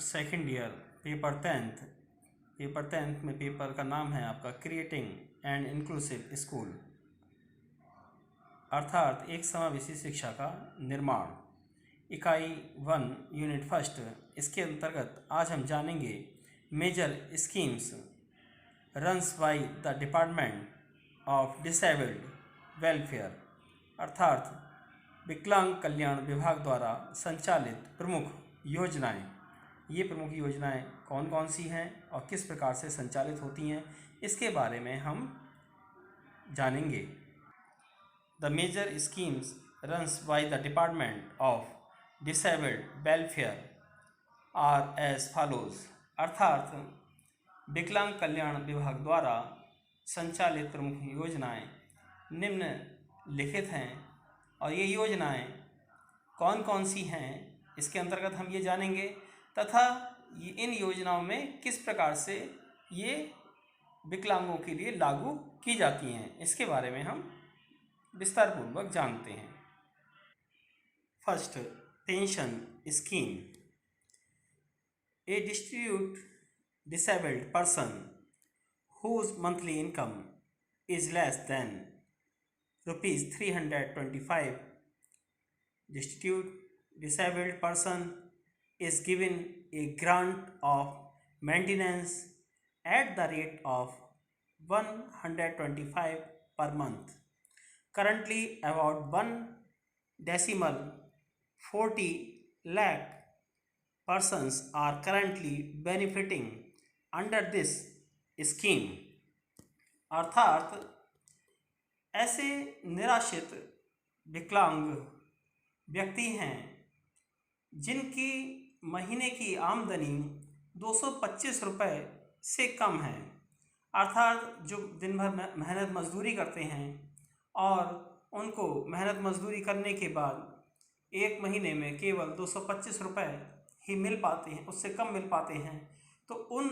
Second year paper tenth में paper का नाम है आपका क्रिएटिंग एंड इंक्लूसिव स्कूल, अर्थात एक समावेशी शिक्षा का निर्माण। इकाई 1 यूनिट फर्स्ट, इसके अंतर्गत आज हम जानेंगे major schemes runs by the department of disabled welfare, अर्थात विकलांग कल्याण विभाग द्वारा संचालित प्रमुख योजनाएं। ये प्रमुख योजनाएं कौन कौन सी हैं और किस प्रकार से संचालित होती हैं, इसके बारे में हम जानेंगे। The major schemes runs by the department of disabled welfare are as follows, अर्थात विकलांग कल्याण विभाग द्वारा संचालित प्रमुख योजनाएं निम्नलिखित हैं। और ये योजनाएं कौन कौन सी हैं, इसके अंतर्गत हम ये जानेंगे तथा इन योजनाओं में किस प्रकार से ये विकलांगों के लिए लागू की जाती हैं, इसके बारे में हम विस्तारपूर्वक जानते हैं। First, pension scheme. A disabled person whose monthly income is less than rupees 325, disabled person is given a grant of maintenance at the rate of 125 per month. Currently about 1.40 lakh persons are currently benefiting under this scheme, अर्थात ऐसे निराश्रित विकलांग व्यक्ति हैं जिनकी महीने की आमदनी 225 रुपये से कम है, अर्थात जो दिन भर मेहनत मजदूरी करते हैं और उनको मेहनत मजदूरी करने के बाद एक महीने में केवल 225 रुपये ही मिल पाते हैं, उससे कम मिल पाते हैं। तो उन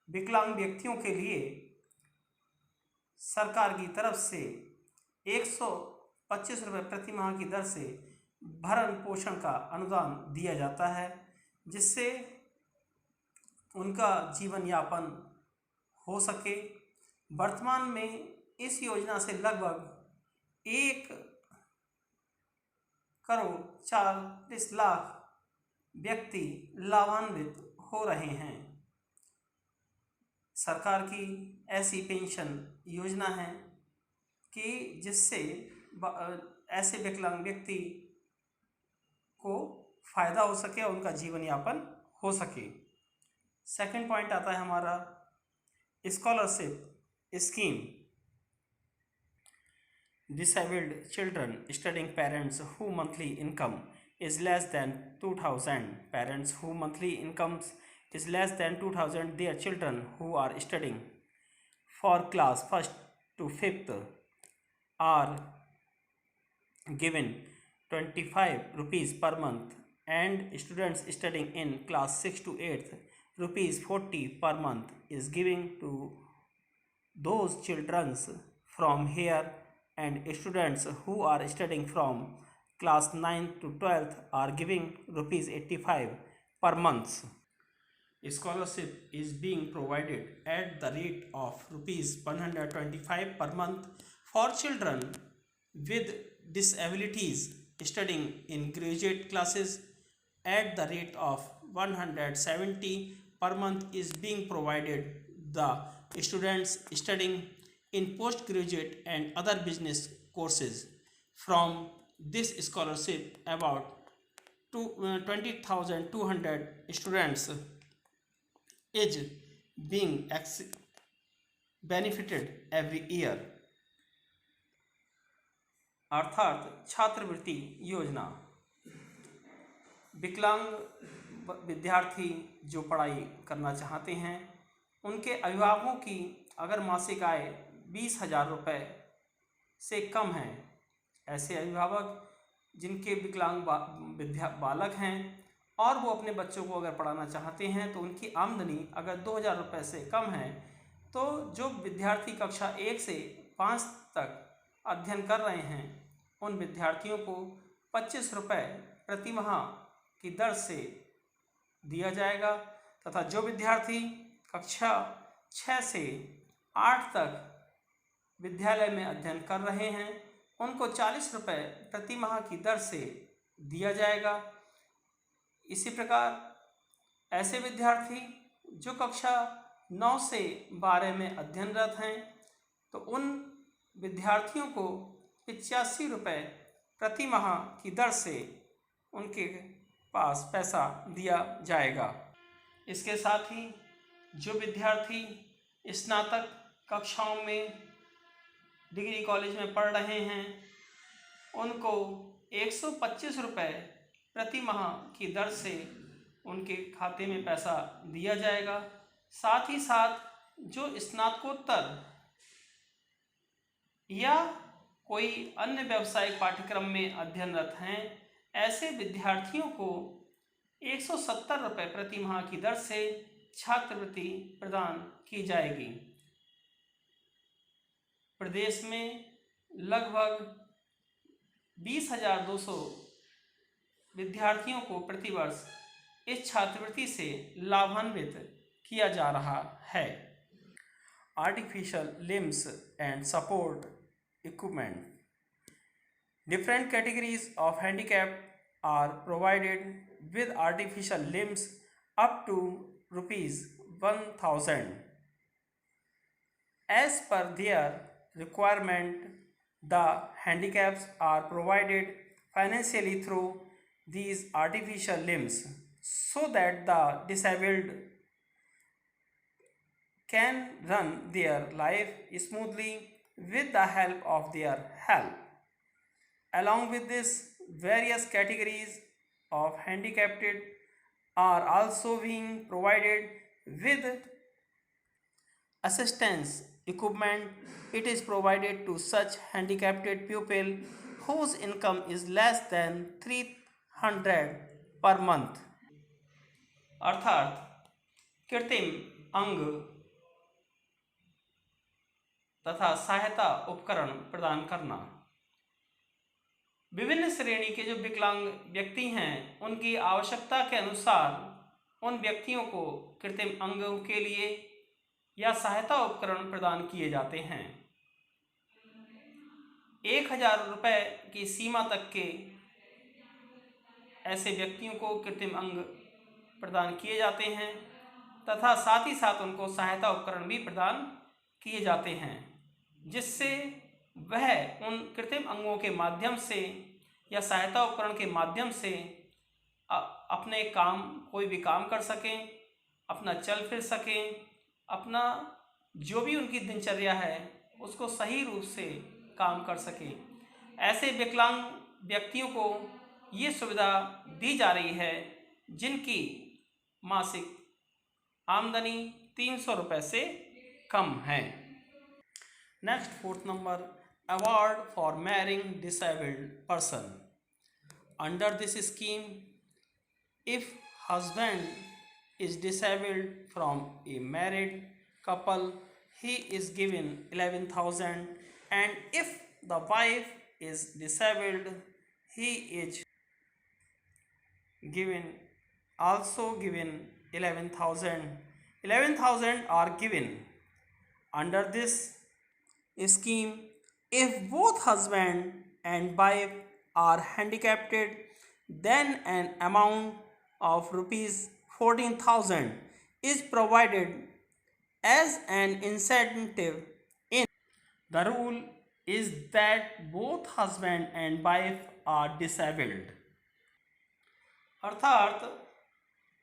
विकलांग व्यक्तियों के लिए सरकार की तरफ से 125 रुपये प्रति माह की दर से भरण पोषण का अनुदान दिया जाता है, जिससे उनका जीवन यापन हो सके। वर्तमान में इस योजना से लगभग 1.40 लाख व्यक्ति लाभान्वित हो रहे हैं। सरकार की ऐसी पेंशन योजना है कि जिससे ऐसे विकलांग व्यक्ति को फ़ायदा हो सके और उनका जीवन यापन हो सके। सेकंड पॉइंट आता है हमारा scholarship scheme. Disabled children studying parents who monthly income is less than 2,000, parents who monthly incomes is less than 2,000, their children who are studying for class 1st to 5th are given 25 rupees per month, and students studying in class 6 to 8th rupees 40 per month is giving to those children from here, and students who are studying from class 9 to 12th are giving rupees 85 per month. Scholarship is being provided at the rate of rupees 125 per month for children with disabilities studying in graduate classes. At the rate of 170 per month is being provided the students studying in postgraduate and other business courses. From this scholarship, about 20,200 students is being benefited every year, अर्थात छात्रवृत्ति योजना। विकलांग विद्यार्थी जो पढ़ाई करना चाहते हैं, उनके अभिभावकों की अगर मासिक आय 20,000 रुपये से कम है, ऐसे अभिभावक जिनके विकलांग बालक हैं और वो अपने बच्चों को अगर पढ़ाना चाहते हैं तो उनकी आमदनी अगर 2,000 रुपये से कम है, तो जो विद्यार्थी कक्षा 1 से 5 तक अध्ययन कर रहे हैं उन विद्यार्थियों को 25 रुपये प्रति माह की दर से दिया जाएगा तथा जो विद्यार्थी कक्षा 6 से 8 तक विद्यालय में अध्ययन कर रहे हैं उनको 40 रुपये प्रति माह की दर से दिया जाएगा। इसी प्रकार ऐसे विद्यार्थी जो कक्षा 9 से 12 में अध्ययनरत हैं तो उन विद्यार्थियों को 85 रुपये प्रति माह की दर से उनके पास पैसा दिया जाएगा। इसके साथ ही जो विद्यार्थी स्नातक कक्षाओं में डिग्री कॉलेज में पढ़ रहे हैं उनको 125 रुपये प्रति माह की दर से उनके खाते में पैसा दिया जाएगा। साथ ही साथ जो स्नातकोत्तर या कोई अन्य व्यावसायिक पाठ्यक्रम में अध्ययनरत हैं ऐसे विद्यार्थियों को 170 रुपये प्रति माह की दर से छात्रवृत्ति प्रदान की जाएगी। प्रदेश में लगभग 20,200 विद्यार्थियों को प्रतिवर्ष इस छात्रवृत्ति से लाभान्वित किया जा रहा है। Artificial limbs and support equipment. Different categories of handicap are provided with artificial limbs up to rupees 1,000. As per their requirement, the handicaps are provided financially through these artificial limbs so that the disabled can run their life smoothly with the help of their help. Along with this, various categories of handicapped are also being provided with assistance equipment. It is provided to such handicapped pupil whose income is less than 300 per month. अर्थात कृत्रिम अंग तथा सहायता उपकरण प्रदान करना। विभिन्न श्रेणी के जो विकलांग व्यक्ति हैं उनकी आवश्यकता के अनुसार उन व्यक्तियों को कृत्रिम अंगों के लिए या सहायता उपकरण प्रदान किए जाते हैं। 1,000 रुपये की सीमा तक के ऐसे व्यक्तियों को कृत्रिम अंग प्रदान किए जाते हैं तथा साथ ही साथ उनको सहायता उपकरण भी प्रदान किए जाते हैं जिससे वह उन कृत्रिम अंगों के माध्यम से या सहायता उपकरण के माध्यम से अपने काम कोई भी काम कर सकें, अपना चल फिर सकें, अपना जो भी उनकी दिनचर्या है उसको सही रूप से काम कर सकें। ऐसे विकलांग व्यक्तियों को ये सुविधा दी जा रही है जिनकी मासिक आमदनी 300 रुपये से कम है। Next 4th number, award for marrying disabled person. Under this scheme, if husband is disabled from a married couple, he is given 11,000, and if the wife is disabled, he is also given 11,000. 11,000 are given under this scheme if both husband and wife are handicapped, then an amount of rupees 14,000 is provided as an incentive. The rule is that both husband and wife are disabled. अर्थात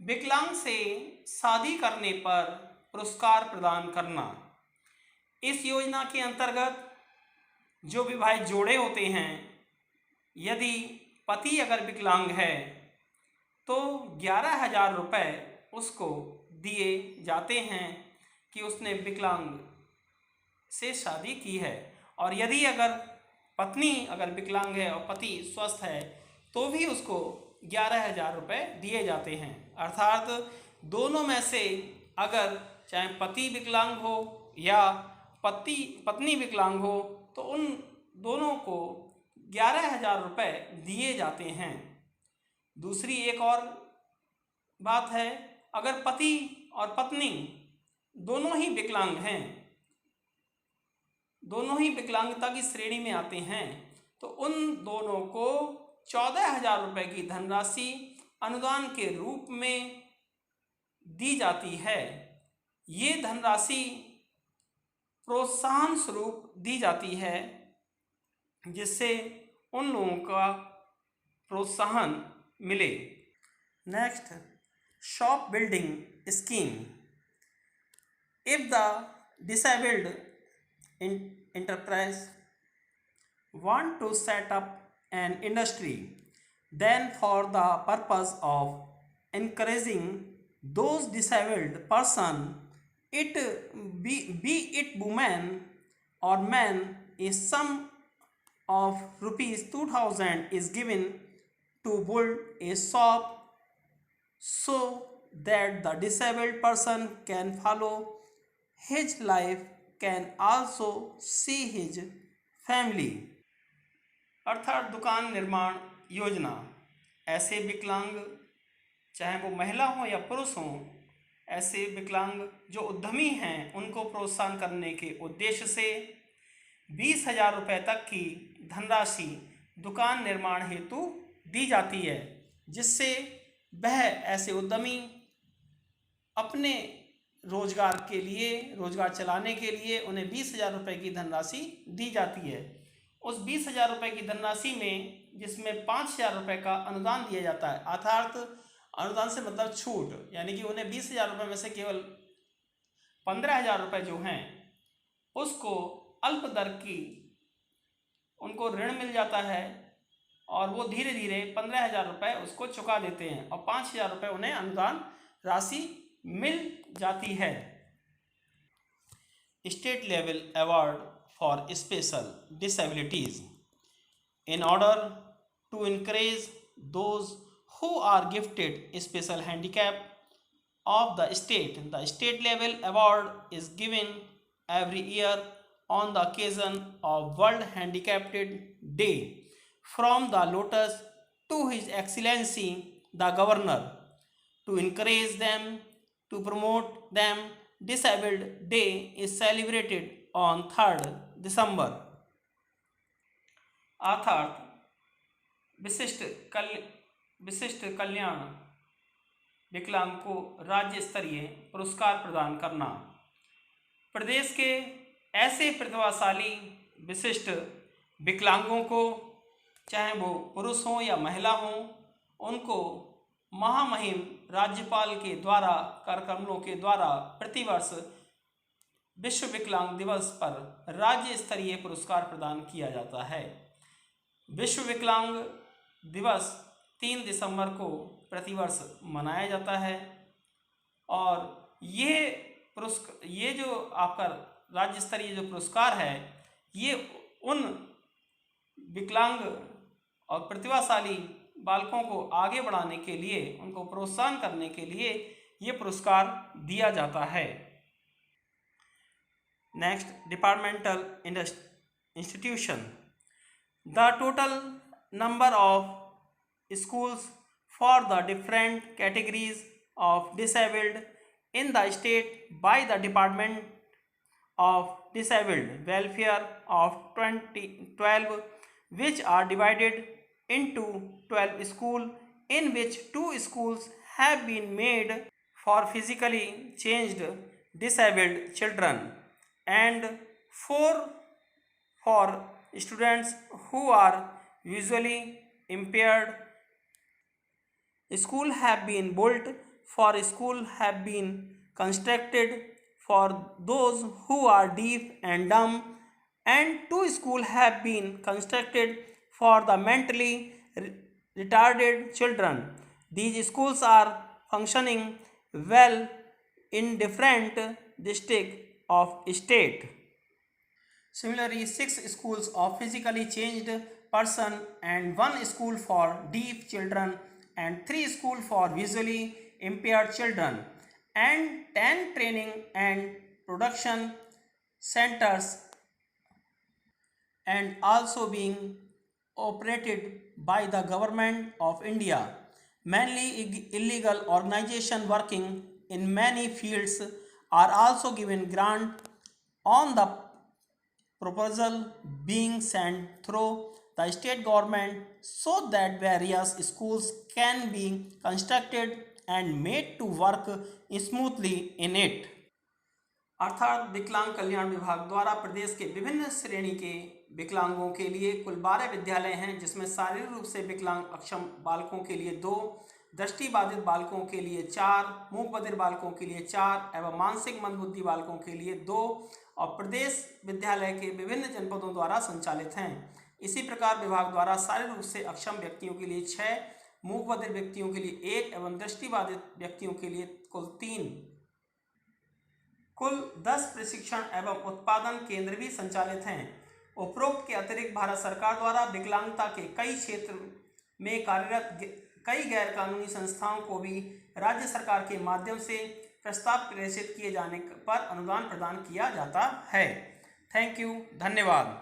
विकलांग से शादी करने पर पुरस्कार प्रदान करना। इस योजना के अंतर्गत जो विवाहित जोड़े होते हैं यदि पति अगर विकलांग है तो 11,000 रुपये उसको दिए जाते हैं कि उसने विकलांग से शादी की है, और यदि अगर पत्नी अगर विकलांग है और पति स्वस्थ है तो भी उसको 11,000 रुपये दिए जाते हैं। अर्थात दोनों में से अगर चाहे पति विकलांग हो या पत्नी विकलांग हो तो उन दोनों को 11,000 रुपये दिए जाते हैं। दूसरी एक और बात है अगर पति और पत्नी दोनों ही विकलांग हैं, दोनों ही विकलांगता की श्रेणी में आते हैं, तो उन दोनों को 14,000 रुपये की धनराशि अनुदान के रूप में दी जाती है। ये धनराशि प्रोत्साहन स्वरूप दी जाती है, जिससे उन लोगों का प्रोत्साहन मिले। Next, shop building scheme. If the disabled enterprise want to set up an industry, then for the purpose of encouraging those disabled person, it be it woman or man, a sum of rupees 2,000 is given to build a shop so that the disabled person can follow his life, can also see his family। अर्थात दुकान निर्माण योजना ऐसे विकलांग, चाहे वो महिला हो या पुरुष हो, ऐसे विकलांग जो उद्यमी हैं उनको प्रोत्साहन करने के उद्देश्य से 20,000 रुपये तक की धनराशि दुकान निर्माण हेतु दी जाती है, जिससे वह ऐसे उद्यमी अपने रोजगार के लिए, रोजगार चलाने के लिए उन्हें 20,000 रुपये की धनराशि दी जाती है। उस 20,000 रुपये की धनराशि में जिसमें 5,000 रुपये का अनुदान दिया जाता है, अर्थात अनुदान से मतलब छूट, यानी कि उन्हें 20,000 रुपये में से केवल 15,000 रुपये जो हैं उसको अल्प दर की उनको ऋण मिल जाता है और वो धीरे धीरे 15,000 रुपये उसको चुका देते हैं और 5,000 रुपये उन्हें अनुदान राशि मिल जाती है। State level award for special disabilities. In order to encourage those who are gifted special handicap of the state level award is given every year on the occasion of World Handicapped Day from the Lotus to His Excellency the Governor. To encourage them, to promote them, Disabled Day is celebrated on 3rd December। अर्थात विशिष्ट कल्याण विकलांग को राज्य स्तरीय पुरस्कार प्रदान करना। प्रदेश के ऐसे प्रतिभाशाली विशिष्ट विकलांगों को, चाहे वो पुरुष हों या महिला हों, उनको महामहिम राज्यपाल के द्वारा कार्यक्रमों के द्वारा प्रतिवर्ष विश्व विकलांग दिवस पर राज्य स्तरीय पुरस्कार प्रदान किया जाता है। विश्व विकलांग दिवस 3 दिसंबर को प्रतिवर्ष मनाया जाता है और ये जो आपका राज्य स्तरीय जो पुरस्कार है, ये उन विकलांग और प्रतिभाशाली बालकों को आगे बढ़ाने के लिए, उनको प्रोत्साहन करने के लिए ये पुरस्कार दिया जाता है। Next, departmental institution. The total number of schools for the different categories of disabled in the state by the Department of Disabled Welfare of 2012, which are divided into 12 schools, in which 2 schools have been made for physically changed disabled children and 4 for students who are visually impaired. School have been built for school have been constructed for those who are deaf and dumb, and 2 schools have been constructed for the mentally retarded children. These schools are functioning well in different districts of state. Similarly, 6 schools of physically changed person and 1 school for deaf children and 3 school for visually impaired children and 10 training and production centers and also being operated by the government of India. Mainly illegal organization working in many fields are also given grant on the proposal being sent through the state government so that various schools can be constructed and made to work smoothly in it। अर्थात विकलांग कल्याण विभाग द्वारा प्रदेश के विभिन्न श्रेणी के विकलांगों के लिए कुल 12 विद्यालय हैं, जिसमें शारीरिक रूप से विकलांग अक्षम बालकों के लिए 2, दृष्टिबाधित बालकों के लिए 4, मूक बधिर बालकों के लिए 4 एवं मानसिक मंदबुद्धि बालकों के लिए 2 और प्रदेश विद्यालय के विभिन्न जनपदों द्वारा संचालित हैं। इसी प्रकार विभाग द्वारा शारीरिक रूप से अक्षम व्यक्तियों के लिए 6, मूक बधिर व्यक्तियों के लिए 1 एवं दृष्टिबाधित व्यक्तियों के लिए कुल 3, कुल 10 प्रशिक्षण एवं उत्पादन केंद्र भी संचालित हैं। उपरोक्त के अतिरिक्त भारत सरकार द्वारा विकलांगता के कई क्षेत्र में कार्यरत कई गैर कानूनी संस्थाओं को भी राज्य सरकार के माध्यम से प्रस्ताव प्रेषित किए जाने पर अनुदान प्रदान किया जाता है। थैंक यू, धन्यवाद।